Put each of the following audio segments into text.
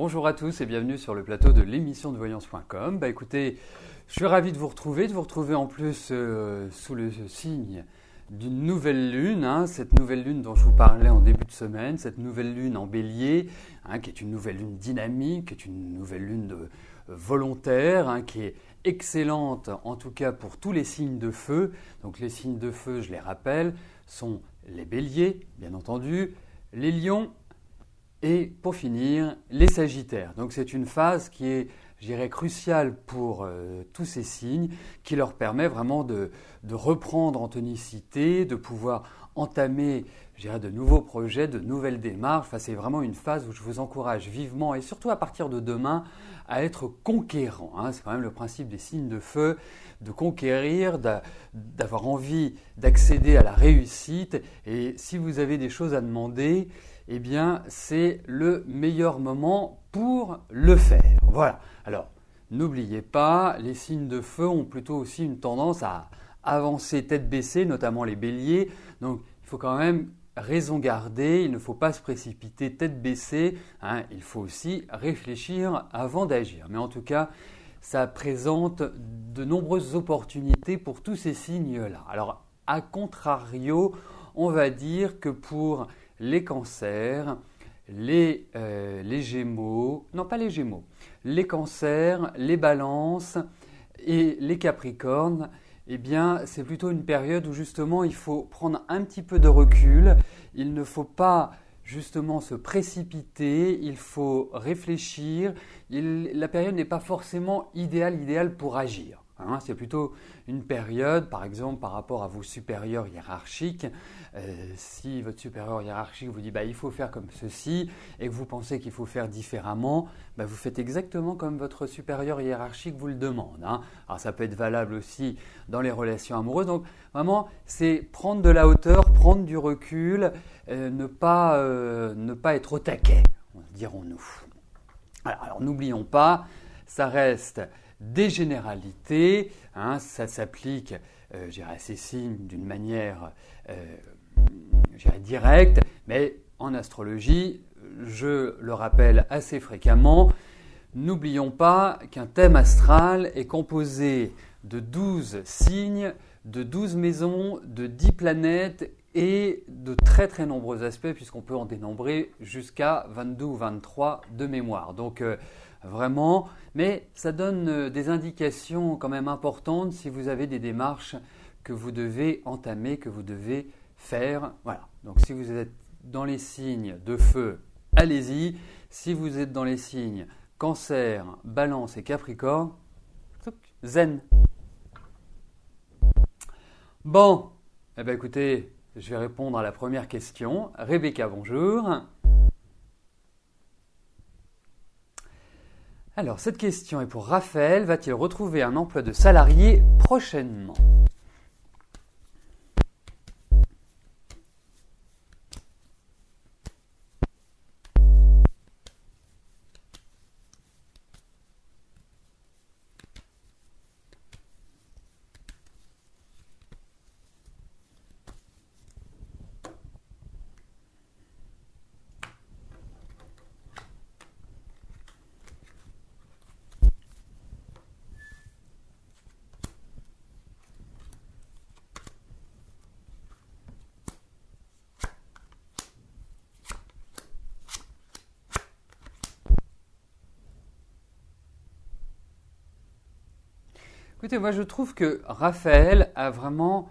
Bonjour à tous et bienvenue sur le plateau de l'émission de voyance.com. Écoutez, je suis ravi de vous retrouver en plus sous le signe d'une nouvelle lune, cette nouvelle lune dont je vous parlais en début de semaine, cette nouvelle lune en bélier, qui est une nouvelle lune dynamique, qui est une nouvelle lune volontaire, qui est excellente en tout cas pour tous les signes de feu. Donc les signes de feu, je les rappelle, sont les béliers, bien entendu, les lions, et pour finir, les sagittaires. Donc c'est une phase qui est, je dirais, cruciale pour tous ces signes, qui leur permet vraiment de reprendre en tonicité, de pouvoir entamer, je dirais, de nouveaux projets, de nouvelles démarches. Enfin, c'est vraiment une phase où je vous encourage vivement, et surtout à partir de demain, à être conquérant. C'est quand même le principe des signes de feu, de conquérir, d'avoir envie d'accéder à la réussite. Et si vous avez des choses à demander, eh bien, c'est le meilleur moment pour le faire. Voilà. Alors, n'oubliez pas, les signes de feu ont plutôt aussi une tendance à avancer tête baissée, notamment les béliers. Donc, il faut quand même raison garder, il ne faut pas se précipiter tête baissée. Il faut aussi réfléchir avant d'agir. Mais en tout cas, ça présente de nombreuses opportunités pour tous ces signes-là. Alors, à contrario, on va dire que pour les cancers, les gémeaux, non pas les gémeaux, les cancers, les balances et les capricornes, eh bien c'est plutôt une période où justement il faut prendre un petit peu de recul, il ne faut pas justement se précipiter, il faut réfléchir, la période n'est pas forcément idéale pour agir. C'est plutôt une période, par exemple, par rapport à vos supérieurs hiérarchiques. Si votre supérieur hiérarchique vous dit il faut faire comme ceci et que vous pensez qu'il faut faire différemment, vous faites exactement comme votre supérieur hiérarchique vous le demande. Alors ça peut être valable aussi dans les relations amoureuses. Donc vraiment, c'est prendre de la hauteur, prendre du recul, ne pas être au taquet, dirons-nous. Alors n'oublions pas, ça reste des généralités, ça s'applique à ces signes d'une manière directe, mais en astrologie, je le rappelle assez fréquemment, n'oublions pas qu'un thème astral est composé de 12 signes, de 12 maisons, de 10 planètes et de très très nombreux aspects, puisqu'on peut en dénombrer jusqu'à 22 ou 23 de mémoire. Donc vraiment, mais ça donne des indications quand même importantes si vous avez des démarches que vous devez entamer, que vous devez faire. Voilà. Donc si vous êtes dans les signes de feu, allez-y. Si vous êtes dans les signes Cancer, Balance et Capricorne, zen. Bon, écoutez, je vais répondre à la première question. Rebecca, bonjour. Alors, cette question est pour Raphaël. Va-t-il retrouver un emploi de salarié prochainement ? Écoutez, moi je trouve que Raphaël a vraiment,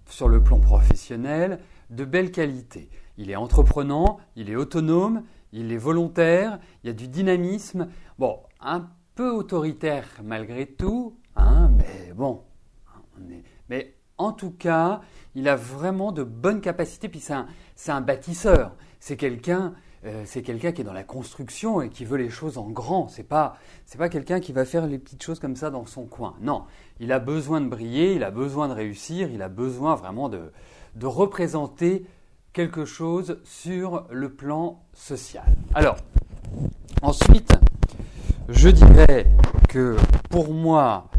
sur le plan professionnel, de belles qualités. Il est entreprenant, il est autonome, il est volontaire, il y a du dynamisme. Bon, un peu autoritaire malgré tout, mais bon. Mais en tout cas, il a vraiment de bonnes capacités. Puis c'est un bâtisseur. C'est quelqu'un qui est dans la construction et qui veut les choses en grand. C'est pas quelqu'un qui va faire les petites choses comme ça dans son coin. Non, il a besoin de briller, il a besoin de réussir, il a besoin vraiment de représenter quelque chose sur le plan social. Alors, ensuite, je dirais que pour moi,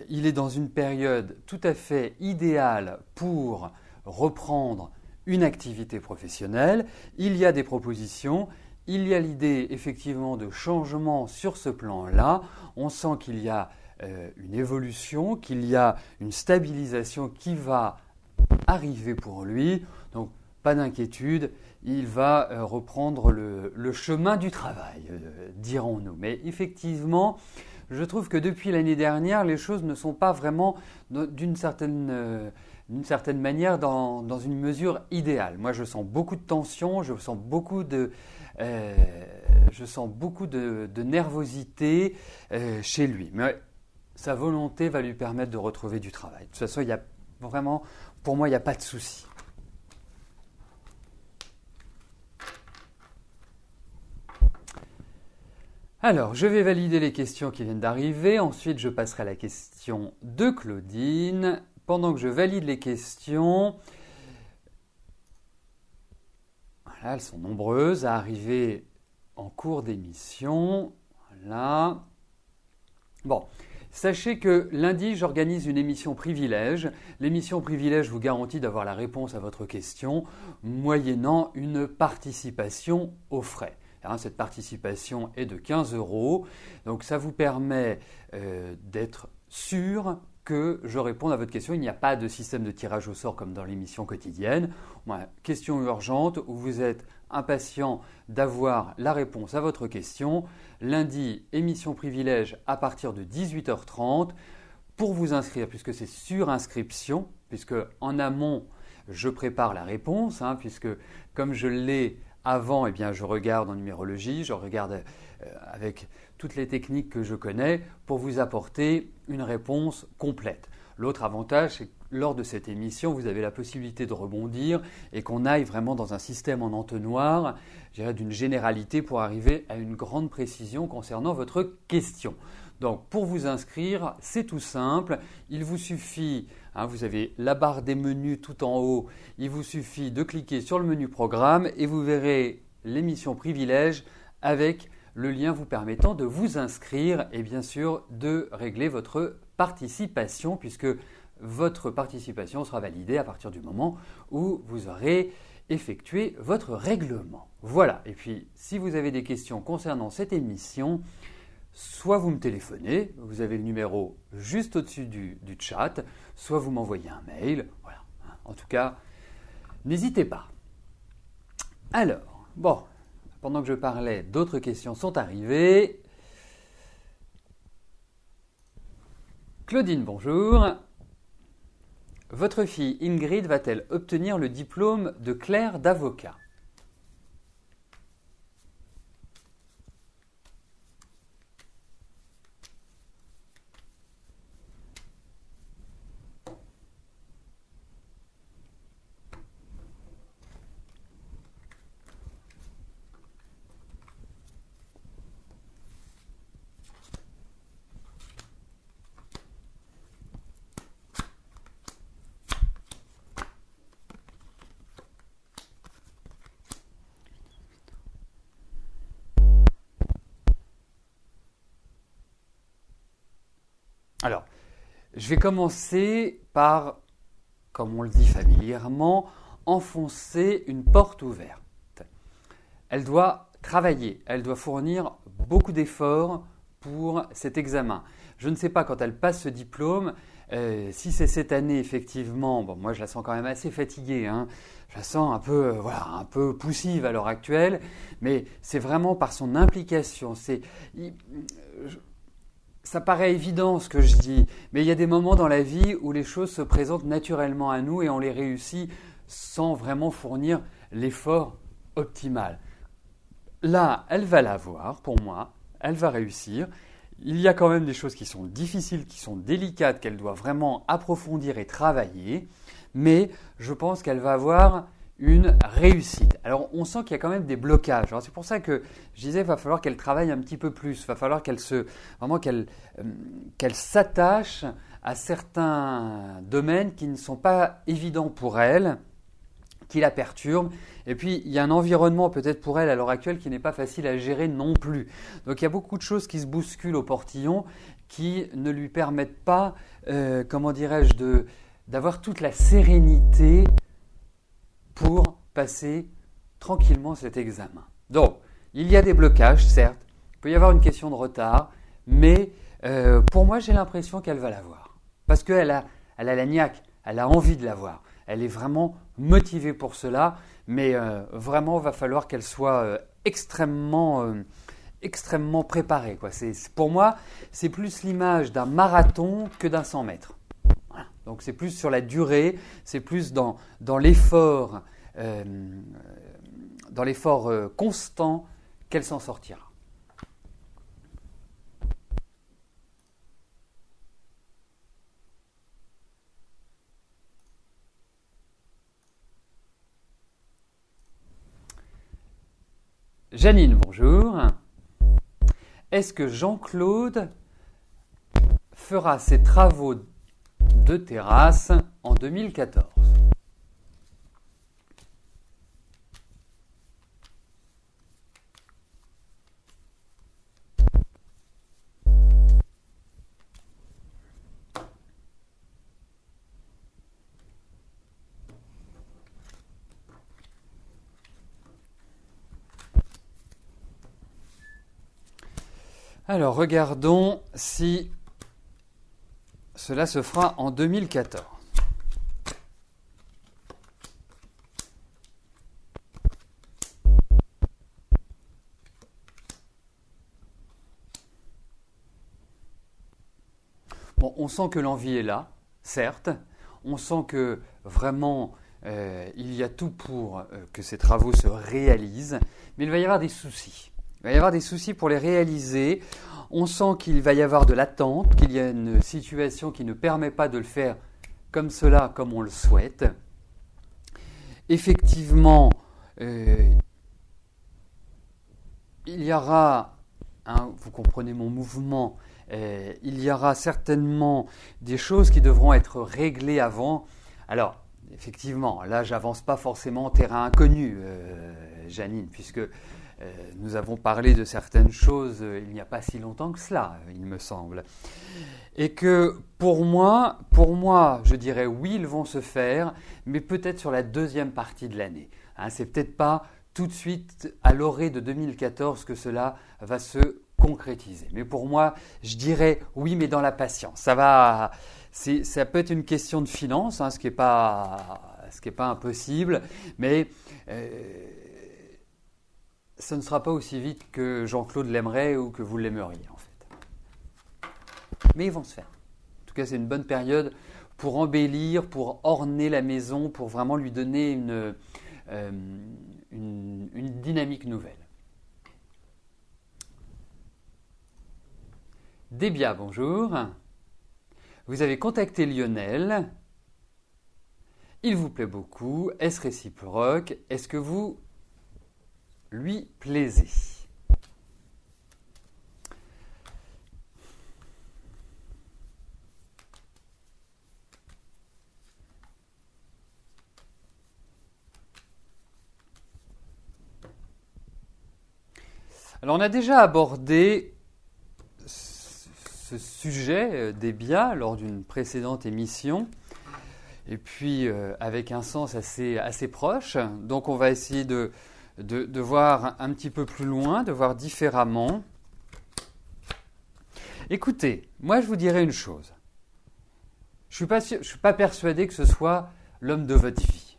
il est dans une période tout à fait idéale pour reprendre une activité professionnelle. Il y a des propositions, il y a l'idée effectivement de changement sur ce plan-là. On sent qu'il y a une évolution, qu'il y a une stabilisation qui va arriver pour lui. Donc, pas d'inquiétude, il va reprendre le chemin du travail, dirons-nous. Mais effectivement, je trouve que depuis l'année dernière, les choses ne sont pas vraiment d'une certaine manière dans une mesure idéale. Moi, je sens beaucoup de tension, je sens beaucoup de nervosité chez lui. Mais sa volonté va lui permettre de retrouver du travail. De toute façon, il y a vraiment, pour moi, il n'y a pas de souci. Alors, je vais valider les questions qui viennent d'arriver. Ensuite, je passerai à la question de Claudine. Pendant que je valide les questions, voilà, elles sont nombreuses à arriver en cours d'émission. Voilà. Bon. Sachez que lundi, j'organise une émission privilège. L'émission privilège vous garantit d'avoir la réponse à votre question moyennant une participation aux frais. Cette participation est de 15 €. Donc ça vous permet d'être sûr que je réponde à votre question. Il n'y a pas de système de tirage au sort comme dans l'émission quotidienne. Question urgente où vous êtes impatient d'avoir la réponse à votre question. Lundi, émission privilège à partir de 18h30. Pour vous inscrire, puisque c'est sur inscription, puisque en amont, je prépare la réponse, puisque comme je l'ai avant, je regarde en numérologie, je regarde avec toutes les techniques que je connais pour vous apporter une réponse complète. L'autre avantage, c'est que lors de cette émission, vous avez la possibilité de rebondir et qu'on aille vraiment dans un système en entonnoir, je dirais d'une généralité pour arriver à une grande précision concernant votre question. Donc, pour vous inscrire, c'est tout simple. Il vous suffit, vous avez la barre des menus tout en haut, il vous suffit de cliquer sur le menu programme et vous verrez l'émission privilège avec le lien vous permettant de vous inscrire et bien sûr de régler votre participation puisque votre participation sera validée à partir du moment où vous aurez effectué votre règlement. Voilà, et puis si vous avez des questions concernant cette émission, soit vous me téléphonez, vous avez le numéro juste au-dessus du chat, soit vous m'envoyez un mail. Voilà. En tout cas, n'hésitez pas. Alors, pendant que je parlais, d'autres questions sont arrivées. Claudine, bonjour. Votre fille Ingrid va-t-elle obtenir le diplôme de clerc d'avocat ? Alors, je vais commencer par, comme on le dit familièrement, enfoncer une porte ouverte. Elle doit travailler, elle doit fournir beaucoup d'efforts pour cet examen. Je ne sais pas quand elle passe ce diplôme, si c'est cette année effectivement, moi je la sens quand même assez fatiguée, je la sens un peu poussive à l'heure actuelle, mais c'est vraiment par son implication. Ça paraît évident ce que je dis, mais il y a des moments dans la vie où les choses se présentent naturellement à nous et on les réussit sans vraiment fournir l'effort optimal. Là, elle va l'avoir, pour moi, elle va réussir. Il y a quand même des choses qui sont difficiles, qui sont délicates, qu'elle doit vraiment approfondir et travailler, mais je pense qu'elle va avoir une réussite. Alors, on sent qu'il y a quand même des blocages. Alors, c'est pour ça que je disais qu'il va falloir qu'elle travaille un petit peu plus. Il va falloir qu'elle s'attache à certains domaines qui ne sont pas évidents pour elle, qui la perturbent. Et puis, il y a un environnement peut-être pour elle à l'heure actuelle qui n'est pas facile à gérer non plus. Donc, il y a beaucoup de choses qui se bousculent au portillon qui ne lui permettent pas, d'avoir toute la sérénité pour passer tranquillement cet examen. Donc, il y a des blocages, certes, il peut y avoir une question de retard, mais pour moi, j'ai l'impression qu'elle va l'avoir. Parce qu'elle a la niaque, elle a envie de l'avoir. Elle est vraiment motivée pour cela, mais vraiment, il va falloir qu'elle soit extrêmement préparée, quoi. Pour moi, c'est plus l'image d'un marathon que d'un 100 mètres. Voilà. Donc c'est plus sur la durée, c'est plus dans l'effort constant qu'elle s'en sortira. Janine, bonjour. Est-ce que Jean-Claude fera ses travaux de terrasse en 2014 ? Alors, regardons si cela se fera en 2014. Bon, on sent que l'envie est là, certes. On sent que vraiment il y a tout pour que ces travaux se réalisent, mais il va y avoir des soucis. Il va y avoir des soucis pour les réaliser. On sent qu'il va y avoir de l'attente, qu'il y a une situation qui ne permet pas de le faire comme cela, comme on le souhaite. Effectivement, il y aura, vous comprenez mon mouvement, il y aura certainement des choses qui devront être réglées avant. Alors, effectivement, là, j'avance pas forcément en terrain inconnu, Janine, puisque nous avons parlé de certaines choses il n'y a pas si longtemps que cela, il me semble. Et que pour moi, je dirais oui, ils vont se faire, mais peut-être sur la deuxième partie de l'année. C'est peut-être pas tout de suite à l'orée de 2014 que cela va se concrétiser. Mais pour moi, je dirais oui, mais dans la patience. Ça peut être une question de finance, ce qui est pas impossible, mais ce ne sera pas aussi vite que Jean-Claude l'aimerait ou que vous l'aimeriez, en fait. Mais ils vont se faire. En tout cas, c'est une bonne période pour embellir, pour orner la maison, pour vraiment lui donner une dynamique nouvelle. Débia, bonjour. Vous avez contacté Lionel. Il vous plaît beaucoup. Est-ce réciproque ? Est-ce que vous lui plaisez ? Alors on a déjà abordé ce sujet des biens lors d'une précédente émission, et puis avec un sens assez proche. Donc on va essayer de voir un petit peu plus loin, de voir différemment. Écoutez, moi je vous dirais une chose. Je ne suis pas persuadé que ce soit l'homme de votre vie.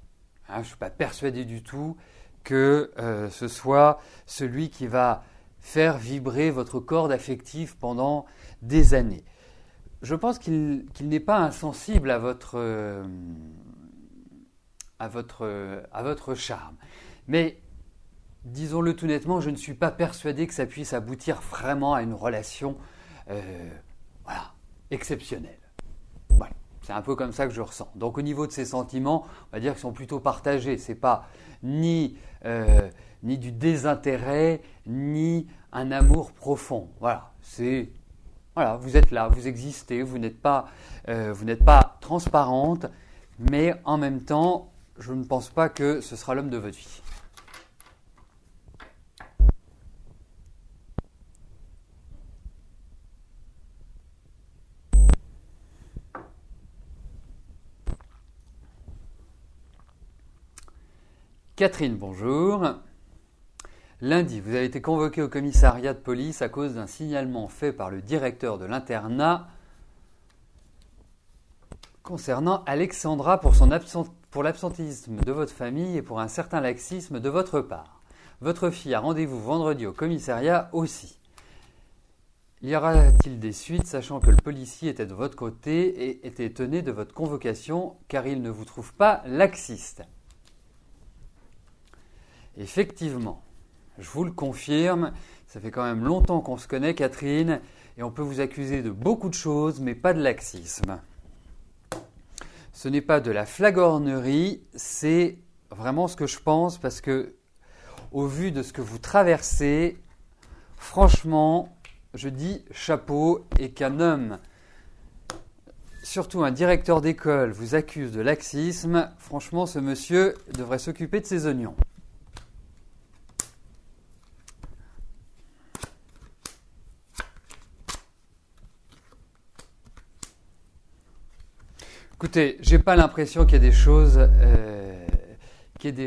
Je ne suis pas persuadé du tout que ce soit celui qui va faire vibrer votre corde affective pendant des années. Je pense qu'il n'est pas insensible à votre charme. Mais disons-le tout nettement, je ne suis pas persuadé que ça puisse aboutir vraiment à une relation exceptionnelle. Voilà. C'est un peu comme ça que je ressens. Donc au niveau de ces sentiments, on va dire qu'ils sont plutôt partagés. Ce n'est pas ni du désintérêt, ni un amour profond. Voilà, vous êtes là, vous existez, vous n'êtes pas transparente, mais en même temps, je ne pense pas que ce sera l'homme de votre vie. Catherine, bonjour. Lundi, vous avez été convoqué au commissariat de police à cause d'un signalement fait par le directeur de l'internat concernant Alexandra pour l'absentéisme de votre famille et pour un certain laxisme de votre part. Votre fille a rendez-vous vendredi au commissariat aussi. Y aura-t-il des suites, sachant que le policier était de votre côté et était étonné de votre convocation car il ne vous trouve pas laxiste? Effectivement, je vous le confirme, ça fait quand même longtemps qu'on se connaît, Catherine, et on peut vous accuser de beaucoup de choses, mais pas de laxisme. Ce n'est pas de la flagornerie, c'est vraiment ce que je pense, parce que, au vu de ce que vous traversez, franchement, je dis chapeau, et qu'un homme, surtout un directeur d'école, vous accuse de laxisme, franchement, ce monsieur devrait s'occuper de ses oignons. Écoutez, j'ai pas l'impression qu'il y ait des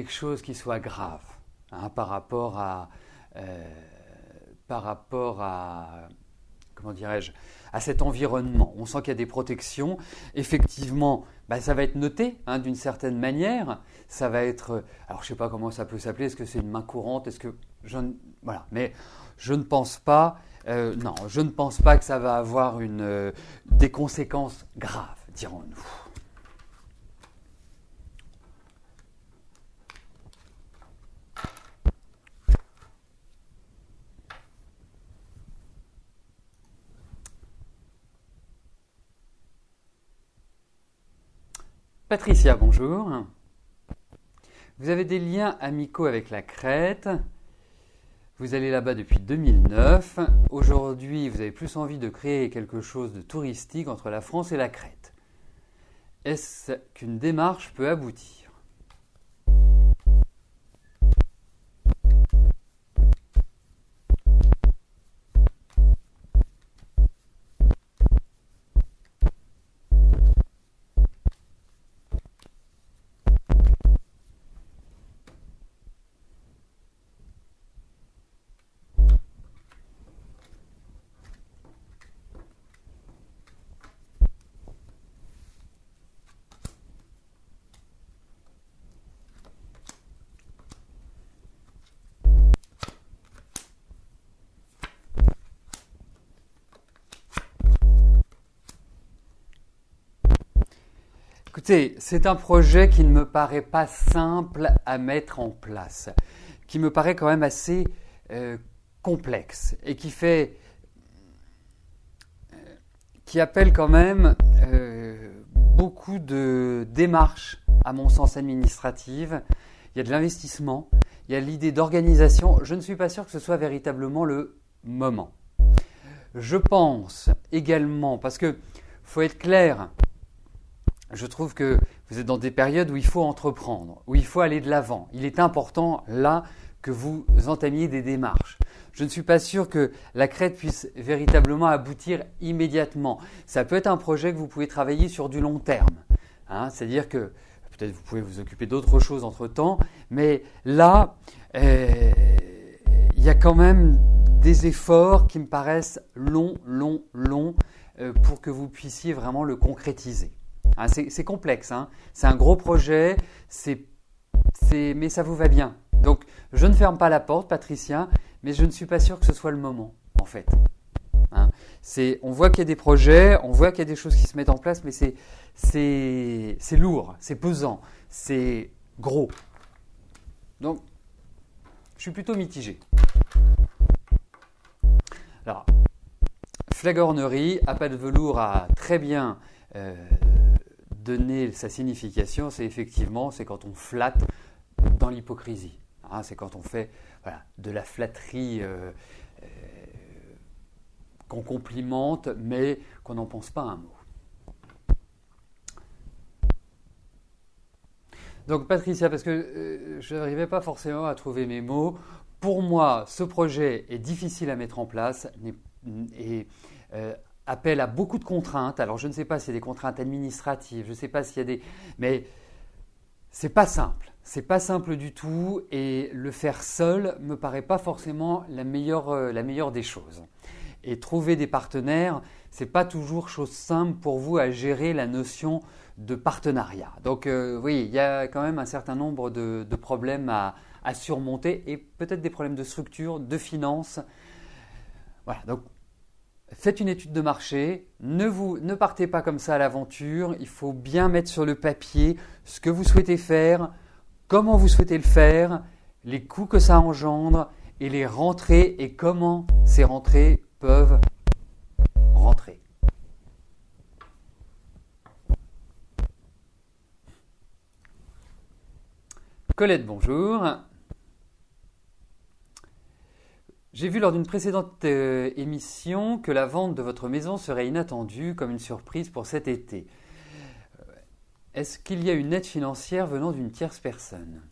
choses, qui soient graves, hein, par rapport à, comment dirais-je, à cet environnement. On sent qu'il y a des protections. Effectivement, ça va être noté, hein, d'une certaine manière. Ça va être, alors je sais pas comment ça peut s'appeler. Est-ce que c'est une main courante? Voilà. Mais je ne pense pas. Non, je ne pense pas que ça va avoir des conséquences graves, dirons-nous. Patricia, bonjour. Vous avez des liens amicaux avec la Crète. Vous allez là-bas depuis 2009. Aujourd'hui, vous avez plus envie de créer quelque chose de touristique entre la France et la Crète. Est-ce qu'une démarche peut aboutir? Écoutez, c'est un projet qui ne me paraît pas simple à mettre en place, qui me paraît quand même assez complexe et qui appelle quand même beaucoup de démarches, à mon sens, administratives. Il y a de l'investissement, il y a l'idée d'organisation. Je ne suis pas sûr que ce soit véritablement le moment. Je pense également, parce que faut être clair, je trouve que vous êtes dans des périodes où il faut entreprendre, où il faut aller de l'avant. Il est important, là, que vous entamiez des démarches. Je ne suis pas sûr que la Crète puisse véritablement aboutir immédiatement. Ça peut être un projet que vous pouvez travailler sur du long terme. Hein, c'est-à-dire que peut-être vous pouvez vous occuper d'autres choses entre-temps, mais là, il y a quand même des efforts qui me paraissent longs pour que vous puissiez vraiment le concrétiser. Hein, c'est complexe, hein. C'est un gros projet, mais ça vous va bien. Donc, je ne ferme pas la porte, Patricia, mais je ne suis pas sûr que ce soit le moment, en fait. Hein, on voit qu'il y a des projets, on voit qu'il y a des choses qui se mettent en place, mais c'est lourd, c'est pesant, c'est gros. Donc, je suis plutôt mitigé. Alors, flagornerie, appât de velours a très bien donné sa signification, c'est quand on flatte dans l'hypocrisie. Hein, c'est quand on fait de la flatterie qu'on complimente, mais qu'on n'en pense pas un mot. Donc Patricia, parce que je n'arrivais pas forcément à trouver mes mots, pour moi, ce projet est difficile à mettre en place et appelle à beaucoup de contraintes. Alors je ne sais pas s'il y a des contraintes administratives, je ne sais pas s'il y a des... Mais c'est pas simple. c'est pas simple du tout et le faire seul me paraît pas forcément la meilleure des choses. Et trouver des partenaires, c'est pas toujours chose simple pour vous à gérer la notion de partenariat. Donc oui, il y a quand même un certain nombre de problèmes à surmonter et peut-être des problèmes de structure, de finances. Voilà, donc faites une étude de marché, ne partez pas comme ça à l'aventure, il faut bien mettre sur le papier ce que vous souhaitez faire, comment vous souhaitez le faire, les coûts que ça engendre et les rentrées et comment ces rentrées peuvent rentrer. Colette, bonjour. J'ai vu lors d'une précédente émission que la vente de votre maison serait inattendue comme une surprise pour cet été. Est-ce qu'il y a une aide financière venant d'une tierce personne ?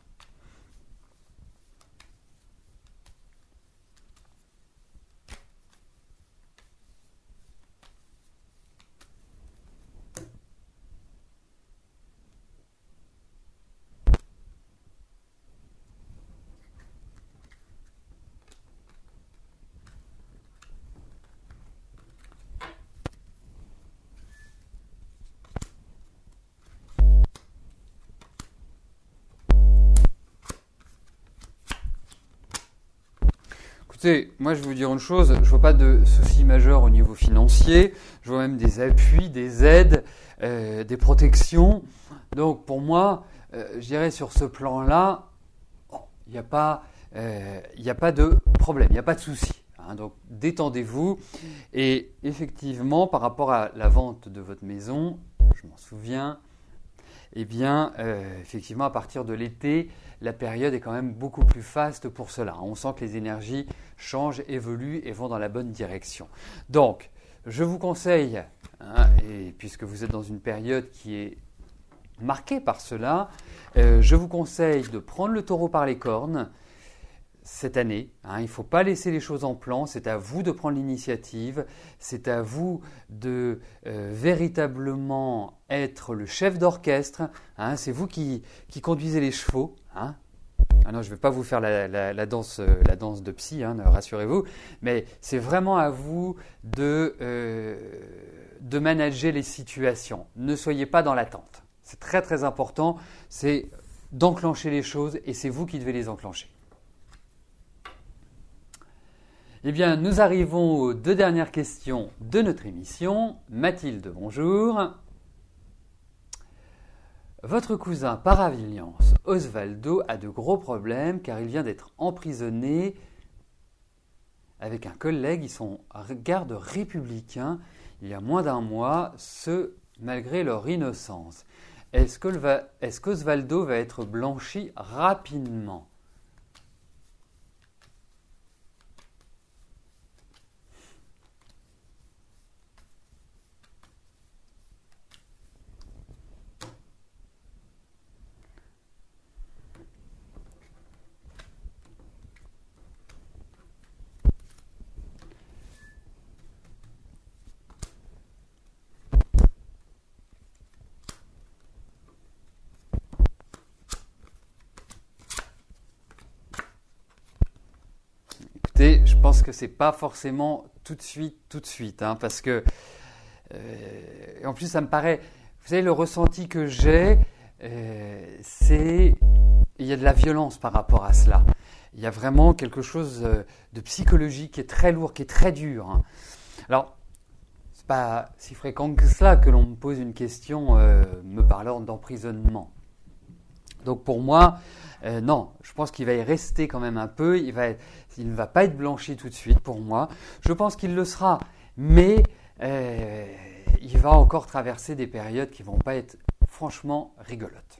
Écoutez, moi je vais vous dire une chose, je ne vois pas de soucis majeurs au niveau financier, je vois même des appuis, des aides, des protections. Donc pour moi, je dirais sur ce plan-là, il n'y a pas de problème, il n'y a pas de souci. Hein. Donc détendez-vous. Et effectivement, par rapport à la vente de votre maison, je m'en souviens, eh bien, effectivement, à partir de l'été, la période est quand même beaucoup plus faste pour cela. On sent que les énergies changent, évoluent et vont dans la bonne direction. Donc, je vous conseille, hein, et puisque vous êtes dans une période qui est marquée par cela, je vous conseille de prendre le taureau par les cornes cette année. Hein, il ne faut pas laisser les choses en plan, c'est à vous de prendre l'initiative, c'est à vous de véritablement être le chef d'orchestre, hein, c'est vous qui conduisez les chevaux. Hein. Ah non, je ne vais pas vous faire la danse de psy, hein, rassurez-vous, mais c'est vraiment à vous de manager les situations. Ne soyez pas dans l'attente. C'est très très important, c'est d'enclencher les choses et c'est vous qui devez les enclencher. Eh bien, nous arrivons aux deux dernières questions de notre émission. Mathilde, bonjour. Votre cousin par alliance, Osvaldo, a de gros problèmes car il vient d'être emprisonné avec un collègue. Ils sont gardes républicains il y a moins d'un mois, ce malgré leur innocence. Est-ce qu'Osvaldo va être blanchi rapidement ? Je pense que c'est pas forcément tout de suite, hein, parce que en plus ça me paraît, vous savez, le ressenti que j'ai, c'est il y a de la violence par rapport à cela. Il y a vraiment quelque chose de psychologique qui est très lourd, qui est très dur. Hein. Alors, c'est pas si fréquent que cela que l'on me pose une question me parlant d'emprisonnement. Donc pour moi, non, je pense qu'il va y rester quand même un peu, il ne va pas être blanchi tout de suite pour moi. Je pense qu'il le sera, mais il va encore traverser des périodes qui ne vont pas être franchement rigolotes.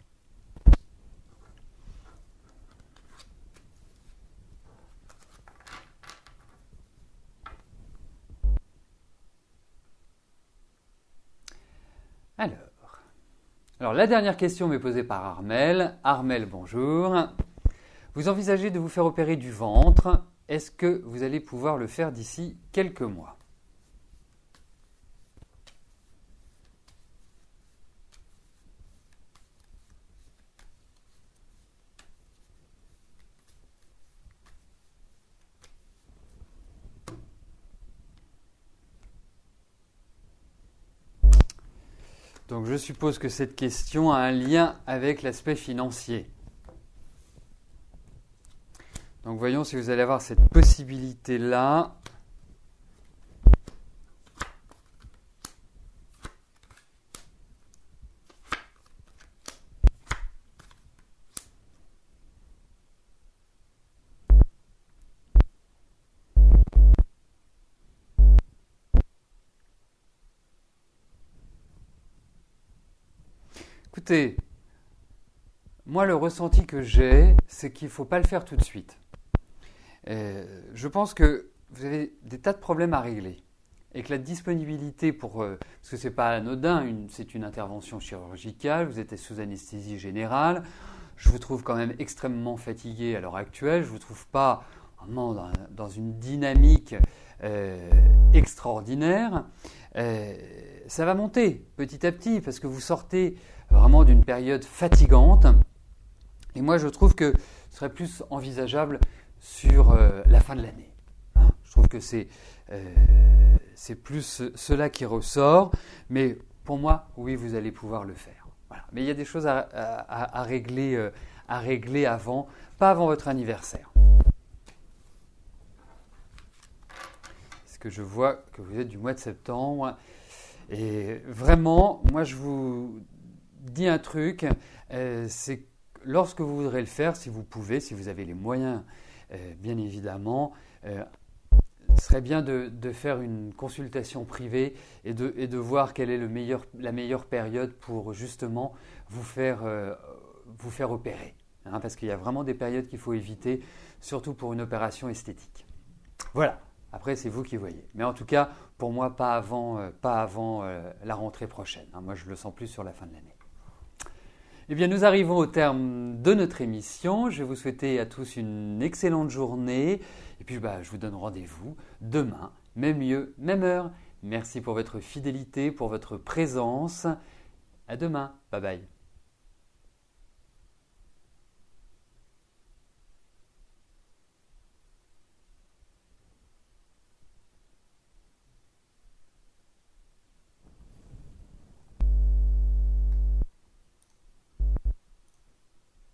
Alors, la dernière question m'est posée par Armel. Armel, bonjour. Vous envisagez de vous faire opérer du ventre. Est-ce que vous allez pouvoir le faire d'ici quelques mois ? Donc je suppose que cette question a un lien avec l'aspect financier. Donc voyons si vous allez avoir cette possibilité-là. Écoutez, moi le ressenti que j'ai, c'est qu'il ne faut pas le faire tout de suite. Je pense que vous avez des tas de problèmes à régler et que la disponibilité parce que ce n'est pas anodin, c'est une intervention chirurgicale, vous êtes sous anesthésie générale, je vous trouve quand même extrêmement fatigué à l'heure actuelle, je ne vous trouve pas vraiment dans une dynamique extraordinaire. Ça va monter petit à petit parce que vous sortez vraiment d'une période fatigante. Et moi, je trouve que ce serait plus envisageable sur la fin de l'année. Hein, je trouve que c'est plus cela qui ressort. Mais pour moi, oui, vous allez pouvoir le faire. Voilà. Mais il y a des choses à régler avant, pas avant votre anniversaire. Parce que je vois que vous êtes du mois de septembre. Et vraiment, moi, je vous dis un truc, c'est lorsque vous voudrez le faire, si vous pouvez, si vous avez les moyens, bien évidemment, ce serait bien de faire une consultation privée et de voir quelle est la meilleure période pour justement vous faire opérer. Hein, parce qu'il y a vraiment des périodes qu'il faut éviter, surtout pour une opération esthétique. Voilà. Après, c'est vous qui voyez. Mais en tout cas, pour moi, pas avant la rentrée prochaine. Hein. Moi, je le sens plus sur la fin de l'année. Eh bien, nous arrivons au terme de notre émission. Je vais vous souhaiter à tous une excellente journée. Et puis, je vous donne rendez-vous demain, même lieu, même heure. Merci pour votre fidélité, pour votre présence. À demain. Bye bye.